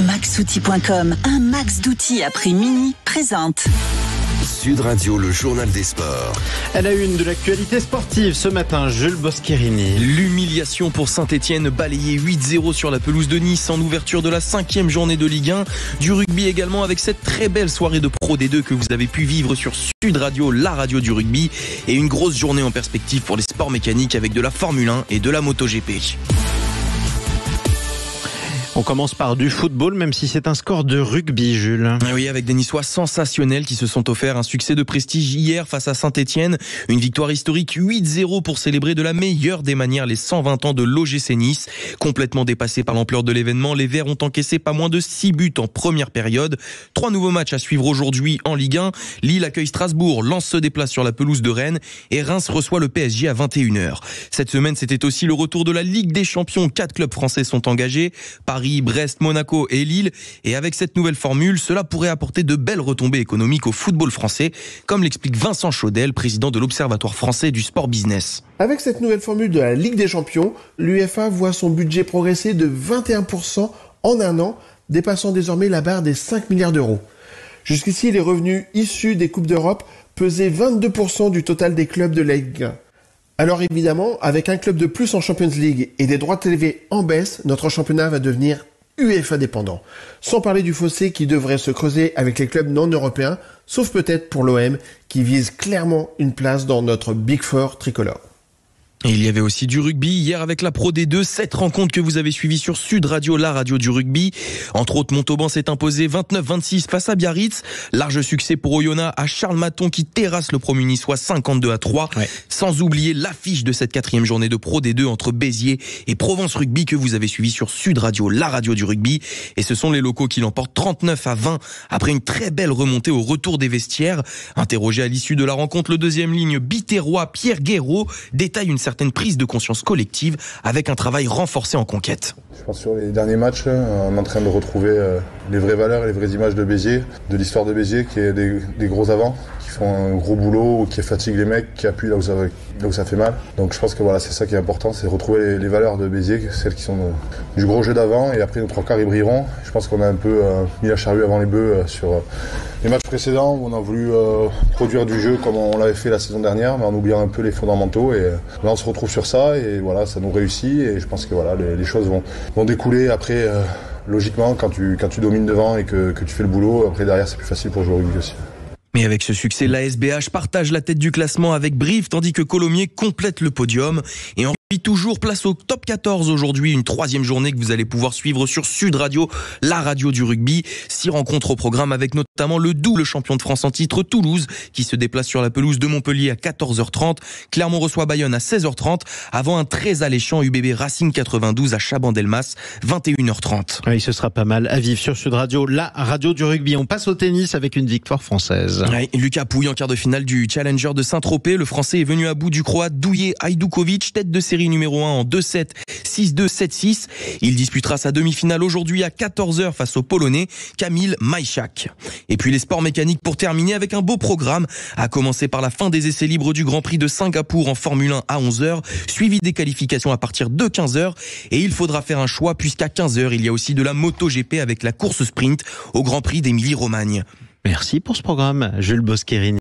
Maxoutil.com, un max d'outils à prix mini, présente Sud Radio, le journal des sports. À la une de l'actualité sportive ce matin, Jules Boscherini. L'humiliation pour Saint-Etienne, balayé 8-0 sur la pelouse de Nice en ouverture de la 5e journée de Ligue 1. Du rugby également avec cette très belle soirée de Pro D2 que vous avez pu vivre sur Sud Radio, la radio du rugby. Et une grosse journée en perspective pour les sports mécaniques avec de la Formule 1 et de la MotoGP. On commence par du football, même si c'est un score de rugby, Jules. Oui, avec des Niçois sensationnels qui se sont offerts un succès de prestige hier face à Saint-Etienne. Une victoire historique 8-0 pour célébrer de la meilleure des manières les 120 ans de l'OGC Nice. Complètement dépassés par l'ampleur de l'événement, les Verts ont encaissé pas moins de 6 buts en première période. 3 nouveaux matchs à suivre aujourd'hui en Ligue 1. Lille accueille Strasbourg, Lens se déplace sur la pelouse de Rennes et Reims reçoit le PSG à 21h. Cette semaine, c'était aussi le retour de la Ligue des Champions. 4 clubs français sont engagés. Paris, Brest, Monaco et Lille. Et avec cette nouvelle formule, cela pourrait apporter de belles retombées économiques au football français, comme l'explique Vincent Chaudel, président de l'Observatoire français du sport business. Avec cette nouvelle formule de la Ligue des Champions, l'UEFA voit son budget progresser de 21% en un an, dépassant désormais la barre des 5 milliards d'euros. Jusqu'ici, les revenus issus des Coupes d'Europe pesaient 22% du total des clubs de la Ligue 1. Alors évidemment, avec un club de plus en Champions League et des droits TV en baisse, notre championnat va devenir UEFA dépendant. Sans parler du fossé qui devrait se creuser avec les clubs non européens, sauf peut-être pour l'OM qui vise clairement une place dans notre Big Four tricolore. Et il y avait aussi du rugby hier avec la Pro D2, cette rencontre que vous avez suivie sur Sud Radio, la radio du rugby. Entre autres, Montauban s'est imposé 29-26 face à Biarritz. Large succès pour Oyonnax à Charles Maton qui terrasse le promu niçois 52-3. Ouais. Sans oublier l'affiche de cette 4e journée de Pro D2 entre Béziers et Provence Rugby que vous avez suivi sur Sud Radio, la radio du rugby. Et ce sont les locaux qui l'emportent 39-20 après une très belle remontée au retour des vestiaires. Interrogé à l'issue de la rencontre, le deuxième ligne biterrois Pierre Guéraud détaille une certaine prise de conscience collective avec un travail renforcé en conquête. Je pense sur les derniers matchs, on est en train de retrouver les vraies valeurs et les vraies images de Béziers, de l'histoire de Béziers qui est des gros avants, qui font un gros boulot, qui fatiguent les mecs, qui appuient là où ça fait mal. Donc je pense que voilà, c'est ça qui est important, c'est retrouver les valeurs de Béziers, celles qui sont du gros jeu d'avant, et après nos 3 quarts ils brilleront. Je pense qu'on a un peu mis la charrue avant les bœufs sur les matchs précédents où on a voulu produire du jeu comme on l'avait fait la saison dernière, mais en oubliant un peu les fondamentaux, et là on se retrouve sur ça et voilà, ça nous réussit, et je pense que voilà, les choses vont découler après logiquement quand tu domines devant et que tu fais le boulot. Après derrière c'est plus facile pour jouer au rugby aussi. Mais avec ce succès, l'ASBH partage la tête du classement avec Brive, tandis que Colomiers complète le podium. Et en rugby, toujours place au top 14 aujourd'hui, une 3e journée que vous allez pouvoir suivre sur Sud Radio, la radio du rugby. 6 rencontres au programme avec notamment le double champion de France en titre Toulouse, qui se déplace sur la pelouse de Montpellier à 14h30. Clermont reçoit Bayonne à 16h30, avant un très alléchant UBB Racing 92 à Chabandelmas, 21h30. Oui, ce sera pas mal à vivre sur Sud Radio, la radio du rugby. On passe au tennis avec une victoire française. Ouais, Lucas Pouille en quart de finale du Challenger de Saint-Tropez. Le Français est venu à bout du Croate Douye Ajdukovic, tête de série numéro 1 en 2-7, 6-2, 7-6. Il disputera sa demi-finale aujourd'hui à 14h face au Polonais Kamil Majchak. Et puis les sports mécaniques pour terminer avec un beau programme, à commencer par la fin des essais libres du Grand Prix de Singapour en Formule 1 à 11h, suivi des qualifications à partir de 15h. Et il faudra faire un choix puisqu'à 15h, il y a aussi de la MotoGP avec la course sprint au Grand Prix d'Émilie-Romagne. Merci pour ce programme, Jules Boscherini.